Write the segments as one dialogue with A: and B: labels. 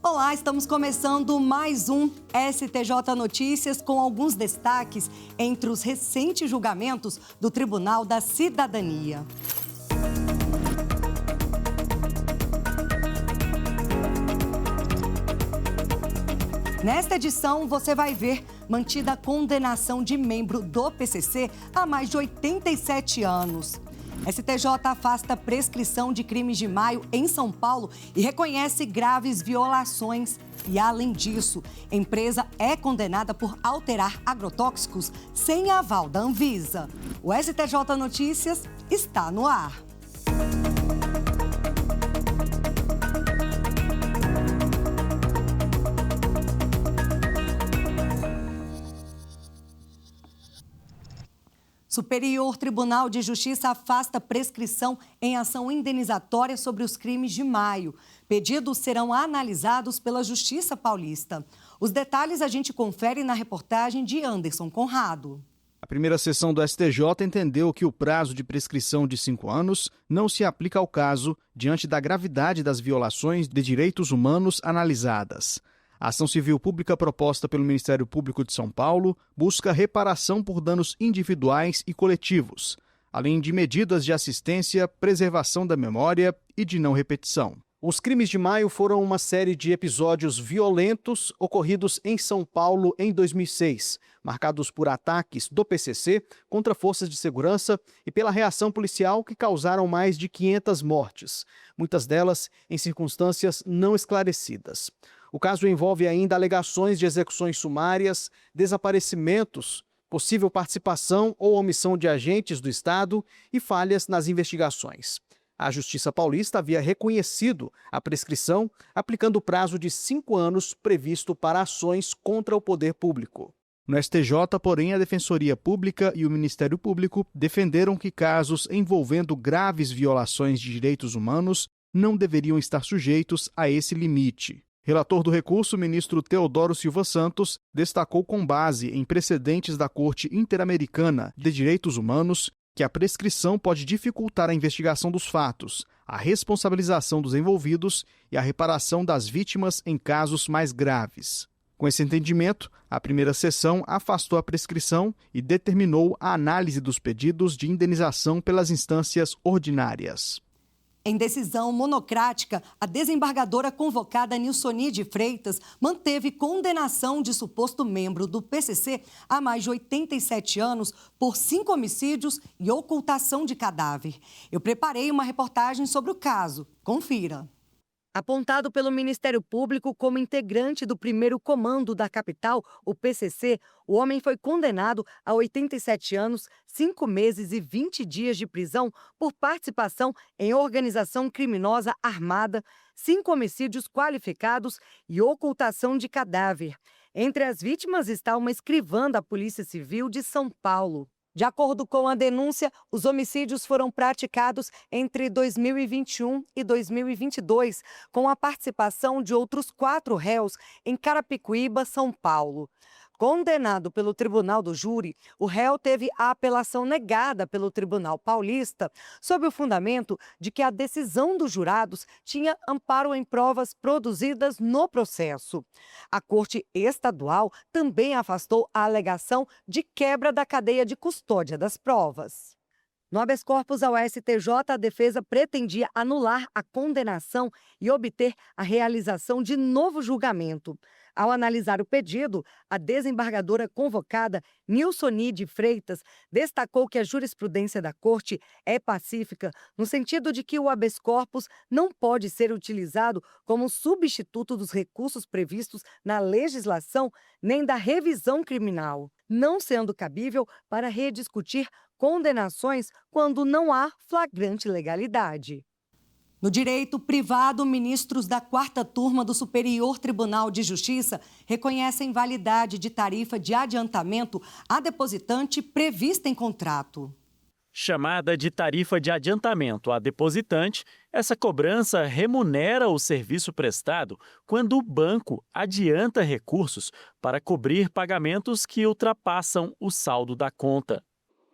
A: Olá, estamos começando mais um STJ Notícias com alguns destaques entre os recentes julgamentos do Tribunal da Cidadania. Nesta edição, você vai ver mantida a condenação de membro do PCC há mais de 87 anos. STJ afasta prescrição de crimes de maio em São Paulo e reconhece graves violações. E, além disso, empresa é condenada por alterar agrotóxicos sem aval da Anvisa. O STJ Notícias está no ar. Superior Tribunal de Justiça afasta prescrição em ação indenizatória sobre os crimes de maio. Pedidos serão analisados pela Justiça Paulista. Os detalhes a gente confere na reportagem de Anderson Conrado.
B: A primeira sessão do STJ entendeu que o prazo de prescrição de 5 anos não se aplica ao caso diante da gravidade das violações de direitos humanos analisadas. A ação civil pública proposta pelo Ministério Público de São Paulo busca reparação por danos individuais e coletivos, além de medidas de assistência, preservação da memória e de não repetição. Os crimes de maio foram uma série de episódios violentos ocorridos em São Paulo em 2006, marcados por ataques do PCC contra forças de segurança e pela reação policial que causaram mais de 500 mortes, muitas delas em circunstâncias não esclarecidas. O caso envolve ainda alegações de execuções sumárias, desaparecimentos, possível participação ou omissão de agentes do Estado e falhas nas investigações. A Justiça Paulista havia reconhecido a prescrição, aplicando o prazo de 5 anos previsto para ações contra o poder público. No STJ, porém, a Defensoria Pública e o Ministério Público defenderam que casos envolvendo graves violações de direitos humanos não deveriam estar sujeitos a esse limite. Relator do recurso, o ministro Teodoro Silva Santos, destacou com base em precedentes da Corte Interamericana de Direitos Humanos que a prescrição pode dificultar a investigação dos fatos, a responsabilização dos envolvidos e a reparação das vítimas em casos mais graves. Com esse entendimento, a primeira sessão afastou a prescrição e determinou a análise dos pedidos de indenização pelas instâncias ordinárias.
A: Em decisão monocrática, a desembargadora convocada Nilsoni de Freitas manteve condenação de suposto membro do PCC há mais de 87 anos por 5 homicídios e ocultação de cadáver. Eu preparei uma reportagem sobre o caso. Confira. Apontado pelo Ministério Público como integrante do primeiro comando da capital, o PCC, o homem foi condenado a 87 anos, 5 meses e 20 dias de prisão por participação em organização criminosa armada, 5 homicídios qualificados e ocultação de cadáver. Entre as vítimas está uma escrivã da Polícia Civil de São Paulo. De acordo com a denúncia, os homicídios foram praticados entre 2021 e 2022, com a participação de outros 4 réus em Carapicuíba, São Paulo. Condenado pelo Tribunal do Júri, o réu teve a apelação negada pelo Tribunal Paulista, sob o fundamento de que a decisão dos jurados tinha amparo em provas produzidas no processo. A Corte Estadual também afastou a alegação de quebra da cadeia de custódia das provas. No habeas corpus ao STJ, a defesa pretendia anular a condenação e obter a realização de novo julgamento. Ao analisar o pedido, a desembargadora convocada, Nilsoni de Freitas, destacou que a jurisprudência da Corte é pacífica, no sentido de que o habeas corpus não pode ser utilizado como substituto dos recursos previstos na legislação nem da revisão criminal, não sendo cabível para rediscutir condenações quando não há flagrante legalidade. No direito privado, ministros da 4ª turma do Superior Tribunal de Justiça reconhecem validade de tarifa de adiantamento a depositante prevista em contrato.
C: Chamada de tarifa de adiantamento a depositante, essa cobrança remunera o serviço prestado quando o banco adianta recursos para cobrir pagamentos que ultrapassam o saldo da conta.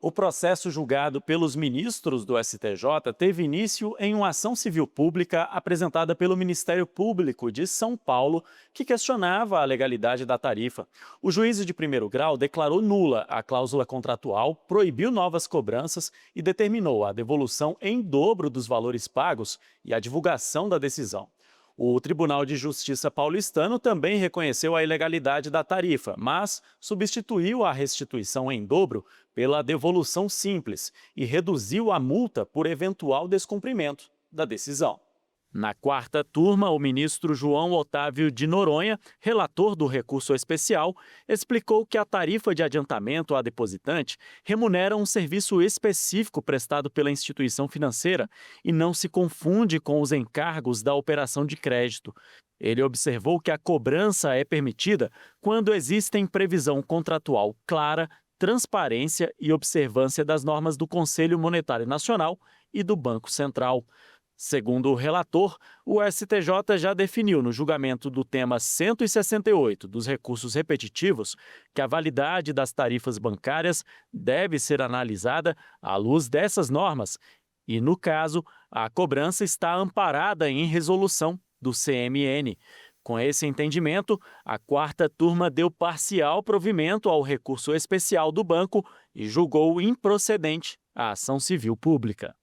C: O processo julgado pelos ministros do STJ teve início em uma ação civil pública apresentada pelo Ministério Público de São Paulo, que questionava a legalidade da tarifa. O juízo de primeiro grau declarou nula a cláusula contratual, proibiu novas cobranças e determinou a devolução em dobro dos valores pagos e a divulgação da decisão. O Tribunal de Justiça paulistano também reconheceu a ilegalidade da tarifa, mas substituiu a restituição em dobro pela devolução simples e reduziu a multa por eventual descumprimento da decisão. Na quarta turma, o ministro João Otávio de Noronha, relator do recurso especial, explicou que a tarifa de adiantamento à depositante remunera um serviço específico prestado pela instituição financeira e não se confunde com os encargos da operação de crédito. Ele observou que a cobrança é permitida quando existem previsão contratual clara, transparência e observância das normas do Conselho Monetário Nacional e do Banco Central. Segundo o relator, o STJ já definiu no julgamento do tema 168 dos recursos repetitivos que a validade das tarifas bancárias deve ser analisada à luz dessas normas e, no caso, a cobrança está amparada em resolução do CMN. Com esse entendimento, a quarta turma deu parcial provimento ao recurso especial do banco e julgou improcedente a ação civil pública.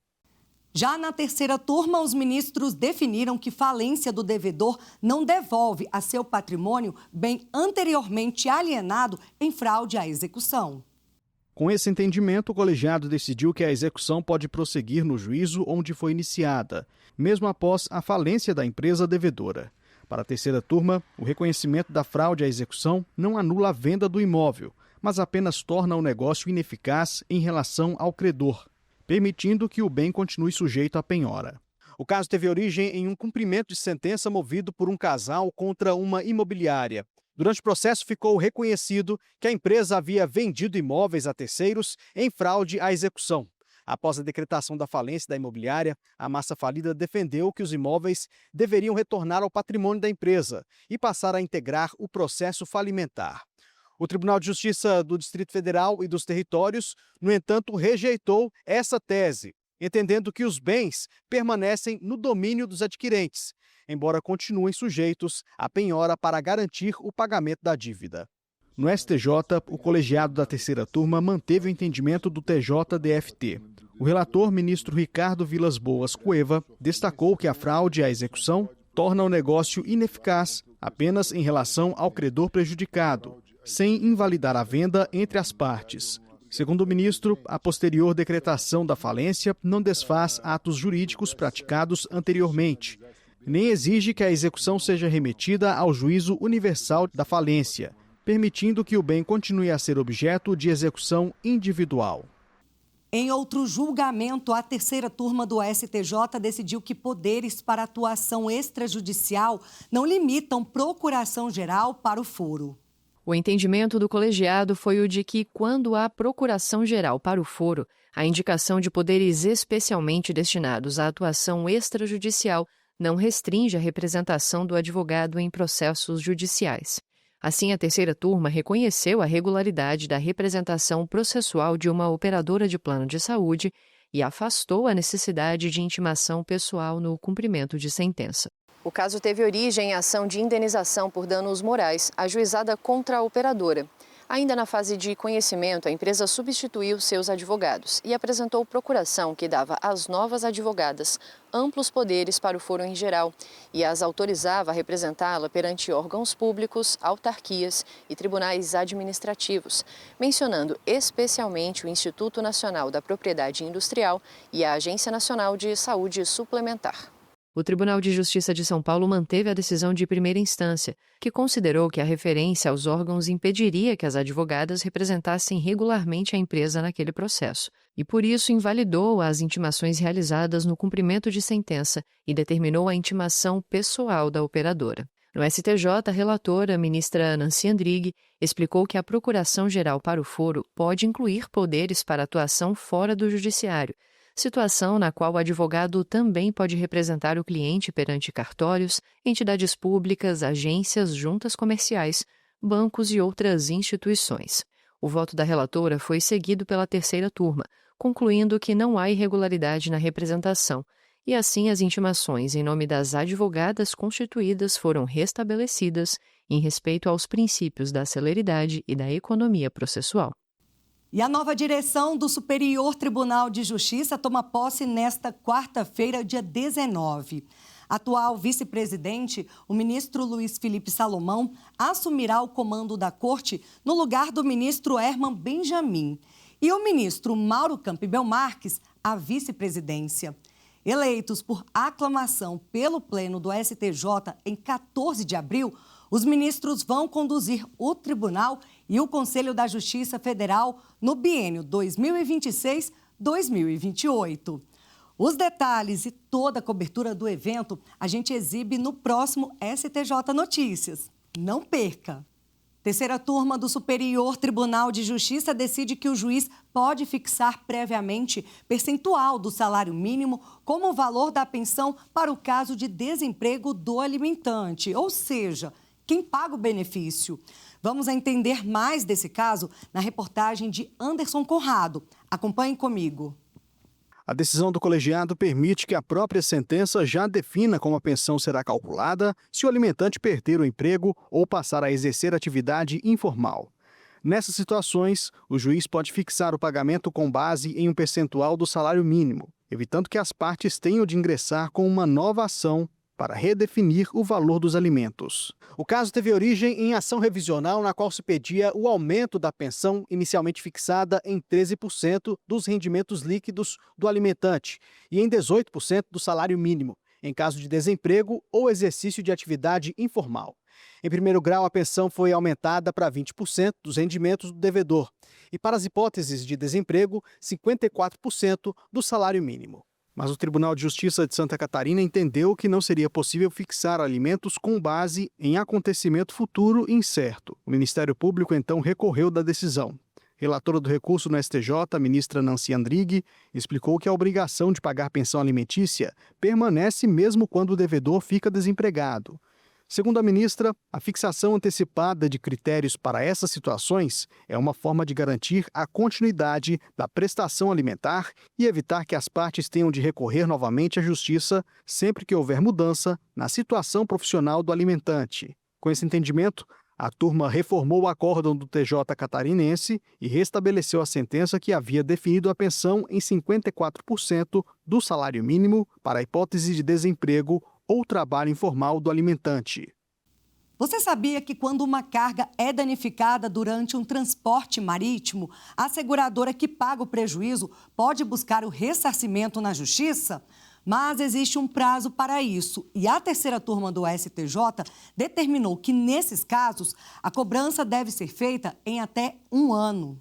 A: Já na terceira turma, os ministros definiram que falência do devedor não devolve a seu patrimônio bem anteriormente alienado em fraude à execução.
B: Com esse entendimento, o colegiado decidiu que a execução pode prosseguir no juízo onde foi iniciada, mesmo após a falência da empresa devedora. Para a terceira turma, o reconhecimento da fraude à execução não anula a venda do imóvel, mas apenas torna o negócio ineficaz em relação ao credor, permitindo que o bem continue sujeito à penhora. O caso teve origem em um cumprimento de sentença movido por um casal contra uma imobiliária. Durante o processo, ficou reconhecido que a empresa havia vendido imóveis a terceiros em fraude à execução. Após a decretação da falência da imobiliária, a massa falida defendeu que os imóveis deveriam retornar ao patrimônio da empresa e passar a integrar o processo falimentar. O Tribunal de Justiça do Distrito Federal e dos Territórios, no entanto, rejeitou essa tese, entendendo que os bens permanecem no domínio dos adquirentes, embora continuem sujeitos à penhora para garantir o pagamento da dívida. No STJ, o colegiado da terceira turma manteve o entendimento do TJDFT. O relator, ministro Ricardo Vilas Boas Cueva, destacou que a fraude à execução torna o negócio ineficaz apenas em relação ao credor prejudicado, sem invalidar a venda entre as partes. Segundo o ministro, a posterior decretação da falência não desfaz atos jurídicos praticados anteriormente, nem exige que a execução seja remetida ao juízo universal da falência, permitindo que o bem continue a ser objeto de execução individual.
A: Em outro julgamento, a terceira turma do STJ decidiu que poderes para atuação extrajudicial não limitam procuração geral para o foro.
D: O entendimento do colegiado foi o de que, quando há procuração-geral para o foro, a indicação de poderes especialmente destinados à atuação extrajudicial não restringe a representação do advogado em processos judiciais. Assim, a terceira turma reconheceu a regularidade da representação processual de uma operadora de plano de saúde e afastou a necessidade de intimação pessoal no cumprimento de sentença. O caso teve origem em ação de indenização por danos morais, ajuizada contra a operadora. Ainda na fase de conhecimento, a empresa substituiu seus advogados e apresentou procuração que dava às novas advogadas amplos poderes para o foro em geral e as autorizava a representá-la perante órgãos públicos, autarquias e tribunais administrativos, mencionando especialmente o Instituto Nacional da Propriedade Industrial e a Agência Nacional de Saúde Suplementar. O Tribunal de Justiça de São Paulo manteve a decisão de primeira instância, que considerou que a referência aos órgãos impediria que as advogadas representassem regularmente a empresa naquele processo, e por isso invalidou as intimações realizadas no cumprimento de sentença e determinou a intimação pessoal da operadora. No STJ, a relatora, ministra Nancy Andrighi, explicou que a procuração-geral para o foro pode incluir poderes para atuação fora do judiciário, situação na qual o advogado também pode representar o cliente perante cartórios, entidades públicas, agências, juntas comerciais, bancos e outras instituições. O voto da relatora foi seguido pela terceira turma, concluindo que não há irregularidade na representação, e assim as intimações em nome das advogadas constituídas foram restabelecidas em respeito aos princípios da celeridade e da economia processual.
A: E a nova direção do Superior Tribunal de Justiça toma posse nesta quarta-feira, dia 19. Atual vice-presidente, o ministro Luiz Felipe Salomão, assumirá o comando da corte no lugar do ministro Herman Benjamin. E o ministro Mauro Campbell Marques, a vice-presidência. Eleitos por aclamação pelo Pleno do STJ em 14 de abril, os ministros vão conduzir o Tribunal e o Conselho da Justiça Federal no biênio 2026-2028. Os detalhes e toda a cobertura do evento a gente exibe no próximo STJ Notícias. Não perca! Terceira turma do Superior Tribunal de Justiça decide que o juiz pode fixar previamente percentual do salário mínimo como valor da pensão para o caso de desemprego do alimentante, ou seja, quem paga o benefício. Vamos entender mais desse caso na reportagem de Anderson Conrado. Acompanhe comigo.
B: A decisão do colegiado permite que a própria sentença já defina como a pensão será calculada se o alimentante perder o emprego ou passar a exercer atividade informal. Nessas situações, o juiz pode fixar o pagamento com base em um percentual do salário mínimo, evitando que as partes tenham de ingressar com uma nova ação para redefinir o valor dos alimentos. O caso teve origem em ação revisional na qual se pedia o aumento da pensão inicialmente fixada em 13% dos rendimentos líquidos do alimentante e em 18% do salário mínimo, em caso de desemprego ou exercício de atividade informal. Em primeiro grau, a pensão foi aumentada para 20% dos rendimentos do devedor e, para as hipóteses de desemprego, 54% do salário mínimo. Mas o Tribunal de Justiça de Santa Catarina entendeu que não seria possível fixar alimentos com base em acontecimento futuro incerto. O Ministério Público, então, recorreu da decisão. Relatora do recurso no STJ, a ministra Nancy Andrighi, explicou que a obrigação de pagar pensão alimentícia permanece mesmo quando o devedor fica desempregado. Segundo a ministra, a fixação antecipada de critérios para essas situações é uma forma de garantir a continuidade da prestação alimentar e evitar que as partes tenham de recorrer novamente à justiça sempre que houver mudança na situação profissional do alimentante. Com esse entendimento, a turma reformou o acórdão do TJ catarinense e restabeleceu a sentença que havia definido a pensão em 54% do salário mínimo para a hipótese de desemprego ou trabalho informal do alimentante.
A: Você sabia que quando uma carga é danificada durante um transporte marítimo, a seguradora que paga o prejuízo pode buscar o ressarcimento na justiça? Mas existe um prazo para isso e a terceira turma do STJ determinou que, nesses casos, a cobrança deve ser feita em até 1 ano.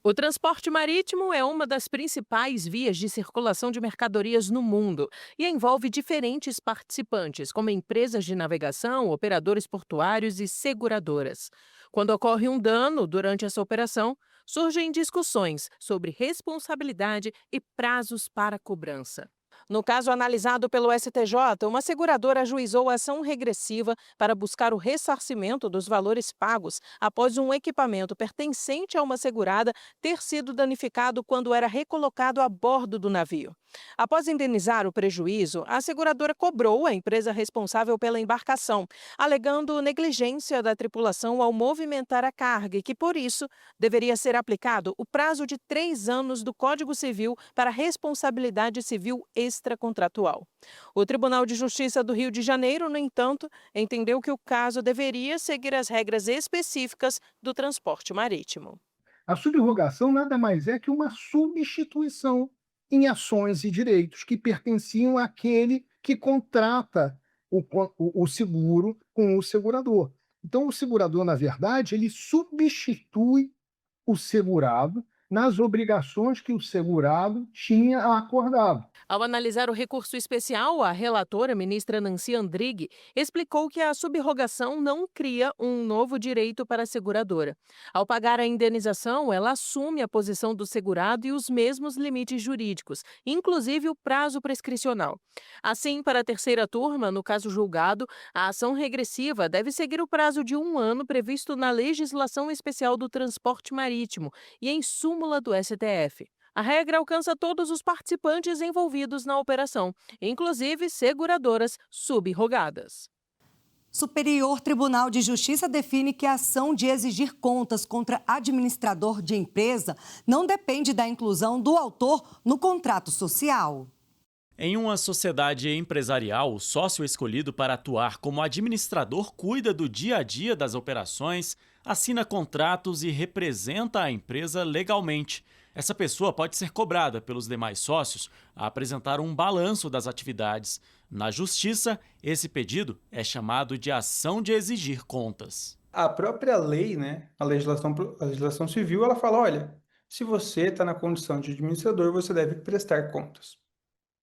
E: O transporte marítimo é uma das principais vias de circulação de mercadorias no mundo e envolve diferentes participantes, como empresas de navegação, operadores portuários e seguradoras. Quando ocorre um dano durante essa operação, surgem discussões sobre responsabilidade e prazos para cobrança. No caso analisado pelo STJ, uma seguradora ajuizou ação regressiva para buscar o ressarcimento dos valores pagos após um equipamento pertencente a uma segurada ter sido danificado quando era recolocado a bordo do navio. Após indenizar o prejuízo, a seguradora cobrou a empresa responsável pela embarcação, alegando negligência da tripulação ao movimentar a carga e que, por isso, deveria ser aplicado o prazo de 3 anos do Código Civil para responsabilidade civil extracontratual. O Tribunal de Justiça do Rio de Janeiro, no entanto, entendeu que o caso deveria seguir as regras específicas do transporte marítimo.
F: A subrogação nada mais é que uma substituição em ações e direitos que pertenciam àquele que contrata o seguro com o segurador. Então, o segurador, na verdade, ele substitui o segurado nas obrigações que o segurado tinha acordado.
E: Ao analisar o recurso especial, a relatora, ministra Nancy Andrighi, explicou que a subrogação não cria um novo direito para a seguradora. Ao pagar a indenização, ela assume a posição do segurado e os mesmos limites jurídicos, inclusive o prazo prescricional. Assim, para a terceira turma, no caso julgado, a ação regressiva deve seguir o prazo de 1 ano previsto na legislação especial do transporte marítimo e em súmula do STF. A regra alcança todos os participantes envolvidos na operação, inclusive seguradoras subrogadas.
A: Superior Tribunal de Justiça define que a ação de exigir contas contra administrador de empresa não depende da inclusão do autor no contrato social.
C: Em uma sociedade empresarial, o sócio escolhido para atuar como administrador cuida do dia a dia das operações, assina contratos e representa a empresa legalmente. Essa pessoa pode ser cobrada pelos demais sócios a apresentar um balanço das atividades. Na Justiça, esse pedido é chamado de ação de exigir contas.
G: A própria lei, a legislação civil, ela fala, olha, se você está na condição de administrador, você deve prestar contas.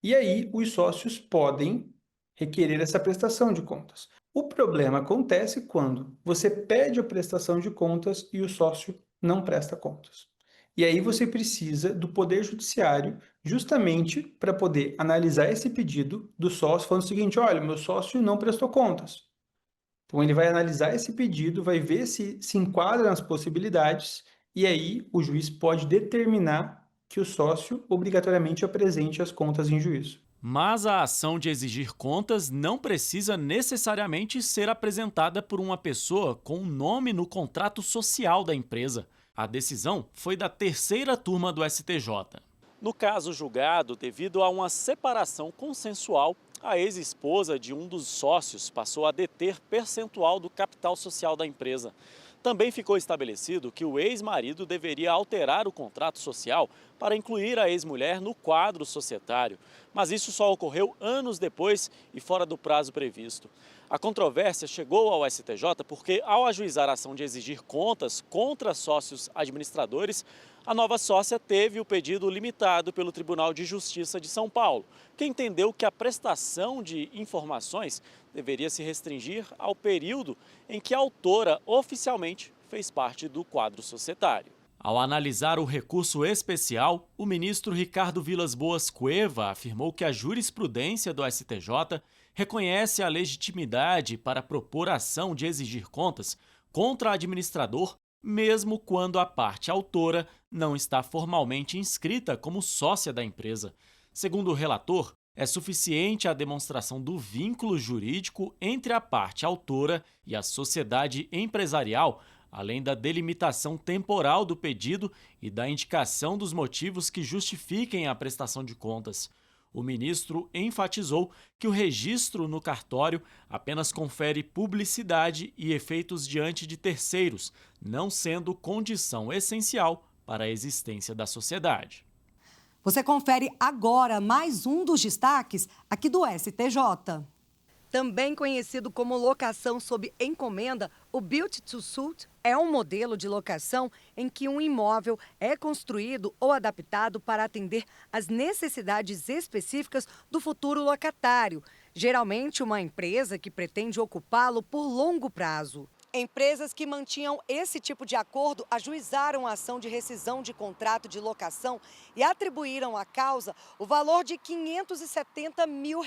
G: E aí, os sócios podem requerer essa prestação de contas. O problema acontece quando você pede a prestação de contas e o sócio não presta contas. E aí você precisa do Poder Judiciário justamente para poder analisar esse pedido do sócio, falando o seguinte, olha, meu sócio não prestou contas. Então ele vai analisar esse pedido, vai ver se enquadra nas possibilidades e aí o juiz pode determinar que o sócio obrigatoriamente apresente as contas em juízo.
C: Mas a ação de exigir contas não precisa necessariamente ser apresentada por uma pessoa com um nome no contrato social da empresa. A decisão foi da terceira turma do STJ. No caso julgado, devido a uma separação consensual, a ex-esposa de um dos sócios passou a deter percentual do capital social da empresa. Também ficou estabelecido que o ex-marido deveria alterar o contrato social para incluir a ex-mulher no quadro societário, mas isso só ocorreu anos depois e fora do prazo previsto. A controvérsia chegou ao STJ porque, ao ajuizar a ação de exigir contas contra sócios administradores, a nova sócia teve o pedido limitado pelo Tribunal de Justiça de São Paulo, que entendeu que a prestação de informações deveria se restringir ao período em que a autora oficialmente fez parte do quadro societário. Ao analisar o recurso especial, o ministro Ricardo Vilas Boas Cueva afirmou que a jurisprudência do STJ reconhece a legitimidade para propor ação de exigir contas contra administrador, mesmo quando a parte autora não está formalmente inscrita como sócia da empresa. Segundo o relator, é suficiente a demonstração do vínculo jurídico entre a parte autora e a sociedade empresarial, além da delimitação temporal do pedido e da indicação dos motivos que justifiquem a prestação de contas. O ministro enfatizou que o registro no cartório apenas confere publicidade e efeitos diante de terceiros, não sendo condição essencial para a existência da sociedade.
A: Você confere agora mais um dos destaques aqui do STJ. Também conhecido como locação sob encomenda, o Built to Suit é um modelo de locação em que um imóvel é construído ou adaptado para atender às necessidades específicas do futuro locatário, geralmente uma empresa que pretende ocupá-lo por longo prazo. Empresas que mantinham esse tipo de acordo ajuizaram a ação de rescisão de contrato de locação e atribuíram à causa o valor de R$ 570 mil,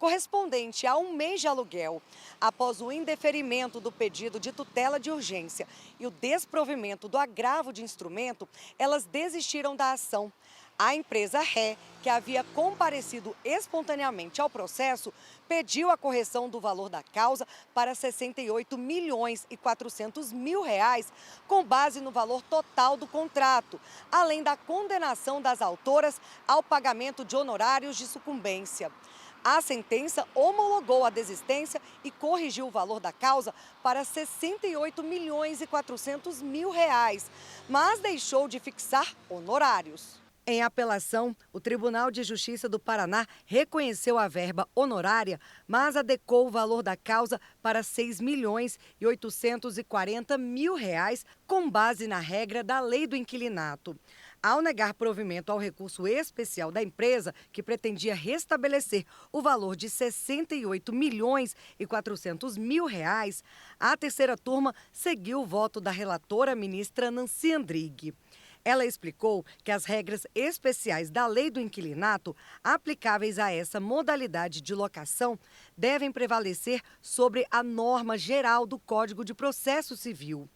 A: correspondente a um mês de aluguel. Após o indeferimento do pedido de tutela de urgência e o desprovimento do agravo de instrumento, elas desistiram da ação. A empresa Ré, que havia comparecido espontaneamente ao processo, pediu a correção do valor da causa para R$ 68.400.000, com base no valor total do contrato, além da condenação das autoras ao pagamento de honorários de sucumbência. A sentença homologou a desistência e corrigiu o valor da causa para R$ 68.400.000, mas deixou de fixar honorários. Em apelação, o Tribunal de Justiça do Paraná reconheceu a verba honorária, mas adequou o valor da causa para R$ 6.840.000, com base na regra da lei do inquilinato. Ao negar provimento ao recurso especial da empresa, que pretendia restabelecer o valor de R$ 68.400.000, a terceira turma seguiu o voto da relatora ministra Nancy Andrighi. Ela explicou que as regras especiais da Lei do Inquilinato, aplicáveis a essa modalidade de locação, devem prevalecer sobre a norma geral do Código de Processo Civil.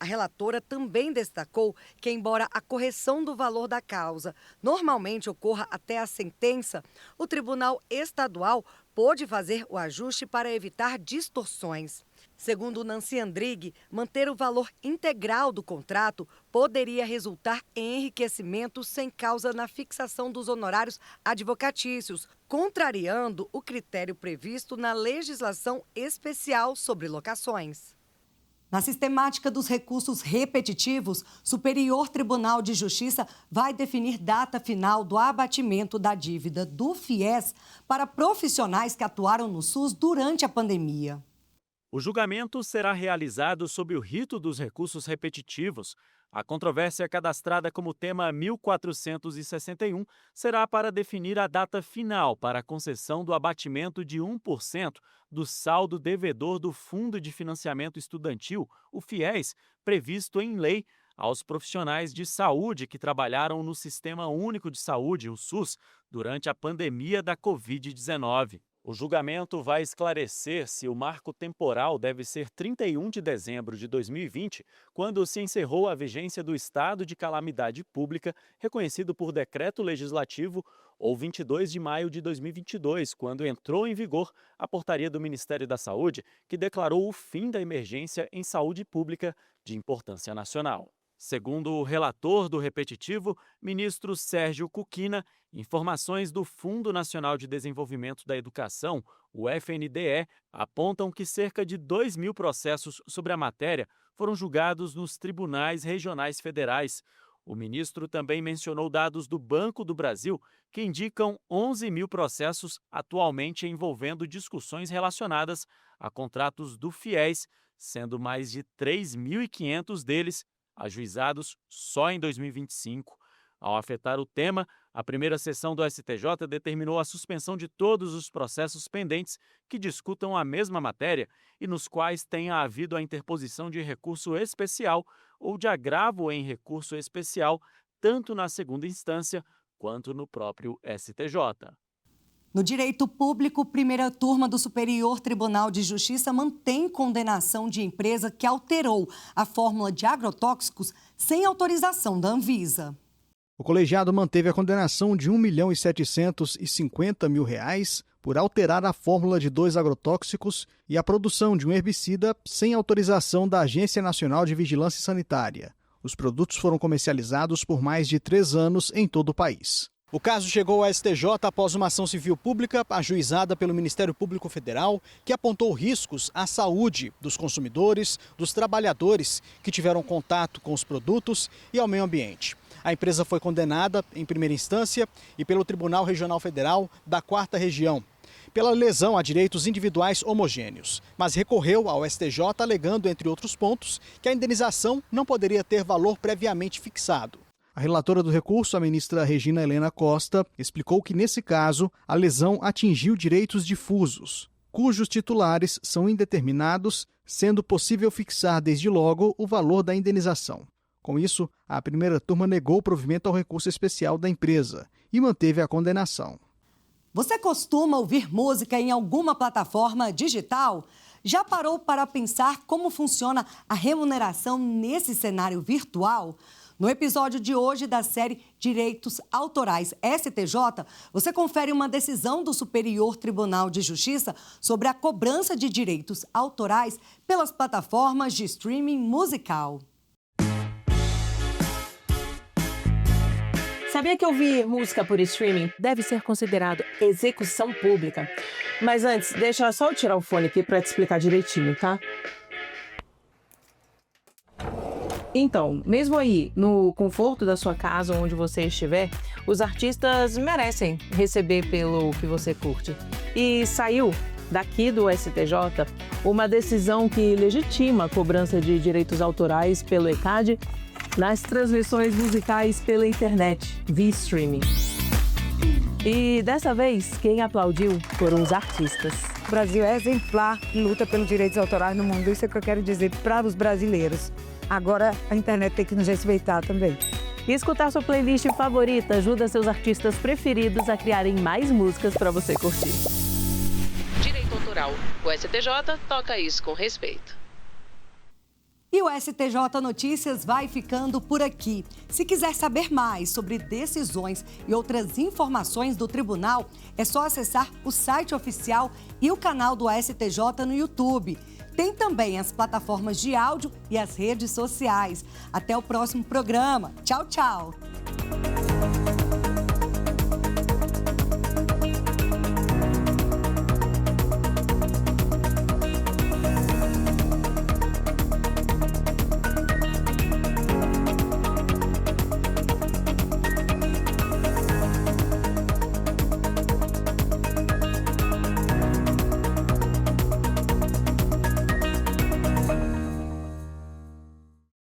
A: A relatora também destacou que, embora a correção do valor da causa normalmente ocorra até a sentença, o Tribunal Estadual pôde fazer o ajuste para evitar distorções. Segundo Nancy Andrighi, manter o valor integral do contrato poderia resultar em enriquecimento sem causa na fixação dos honorários advocatícios, contrariando o critério previsto na legislação especial sobre locações. Na sistemática dos recursos repetitivos, Superior Tribunal de Justiça vai definir data final do abatimento da dívida do FIES para profissionais que atuaram no SUS durante a pandemia.
C: O julgamento será realizado sob o rito dos recursos repetitivos. A controvérsia cadastrada como tema 1461 será para definir a data final para a concessão do abatimento de 1% do saldo devedor do Fundo de Financiamento Estudantil, o FIES, previsto em lei, aos profissionais de saúde que trabalharam no Sistema Único de Saúde, o SUS, durante a pandemia da Covid-19. O julgamento vai esclarecer se o marco temporal deve ser 31 de dezembro de 2020, quando se encerrou a vigência do estado de calamidade pública, reconhecido por decreto legislativo, ou 22 de maio de 2022, quando entrou em vigor a portaria do Ministério da Saúde, que declarou o fim da emergência em saúde pública de importância nacional. Segundo o relator do repetitivo, ministro Sérgio Cuquina, informações do Fundo Nacional de Desenvolvimento da Educação, o FNDE, apontam que cerca de 2.000 processos sobre a matéria foram julgados nos tribunais regionais federais. O ministro também mencionou dados do Banco do Brasil, que indicam 11.000 processos atualmente envolvendo discussões relacionadas a contratos do FIES, sendo mais de 3.500 deles ajuizados só em 2025. Ao afetar o tema, a primeira sessão do STJ determinou a suspensão de todos os processos pendentes que discutam a mesma matéria e nos quais tenha havido a interposição de recurso especial ou de agravo em recurso especial, tanto na segunda instância quanto no próprio STJ.
A: No direito público, primeira turma do Superior Tribunal de Justiça mantém condenação de empresa que alterou a fórmula de agrotóxicos sem autorização da Anvisa.
B: O colegiado manteve a condenação de R$ 1.750.000 por alterar a fórmula de 2 agrotóxicos e a produção de um herbicida sem autorização da Agência Nacional de Vigilância Sanitária. Os produtos foram comercializados por mais de 3 anos em todo o país. O caso chegou ao STJ após uma ação civil pública ajuizada pelo Ministério Público Federal, que apontou riscos à saúde dos consumidores, dos trabalhadores que tiveram contato com os produtos e ao meio ambiente. A empresa foi condenada em primeira instância e pelo Tribunal Regional Federal da 4ª Região, pela lesão a direitos individuais homogêneos, mas recorreu ao STJ alegando, entre outros pontos, que a indenização não poderia ter valor previamente fixado. A relatora do recurso, a ministra Regina Helena Costa, explicou que, nesse caso, a lesão atingiu direitos difusos, cujos titulares são indeterminados, sendo possível fixar desde logo o valor da indenização. Com isso, a primeira turma negou o provimento ao recurso especial da empresa e manteve a condenação.
A: Você costuma ouvir música em alguma plataforma digital? Já parou para pensar como funciona a remuneração nesse cenário virtual? No episódio de hoje da série Direitos Autorais STJ, você confere uma decisão do Superior Tribunal de Justiça sobre a cobrança de direitos autorais pelas plataformas de streaming musical.
E: Sabia que ouvir música por streaming deve ser considerado execução pública? Mas antes, deixa só eu tirar o fone aqui para te explicar direitinho, tá? Então, mesmo aí, no conforto da sua casa, onde você estiver, os artistas merecem receber pelo que você curte. E saiu daqui do STJ uma decisão que legitima a cobrança de direitos autorais pelo ECAD nas transmissões musicais pela internet, via streaming. E dessa vez, quem aplaudiu foram os artistas.
H: O Brasil é exemplar e luta pelos direitos autorais no mundo. Isso é o que eu quero dizer para os brasileiros. Agora a internet tem que nos respeitar também.
E: E escutar sua playlist favorita ajuda seus artistas preferidos a criarem mais músicas para você curtir.
D: Direito autoral. O STJ toca isso com respeito.
A: E o STJ Notícias vai ficando por aqui. Se quiser saber mais sobre decisões e outras informações do tribunal, é só acessar o site oficial e o canal do STJ no YouTube. Tem também as plataformas de áudio e as redes sociais. Até o próximo programa. Tchau, tchau!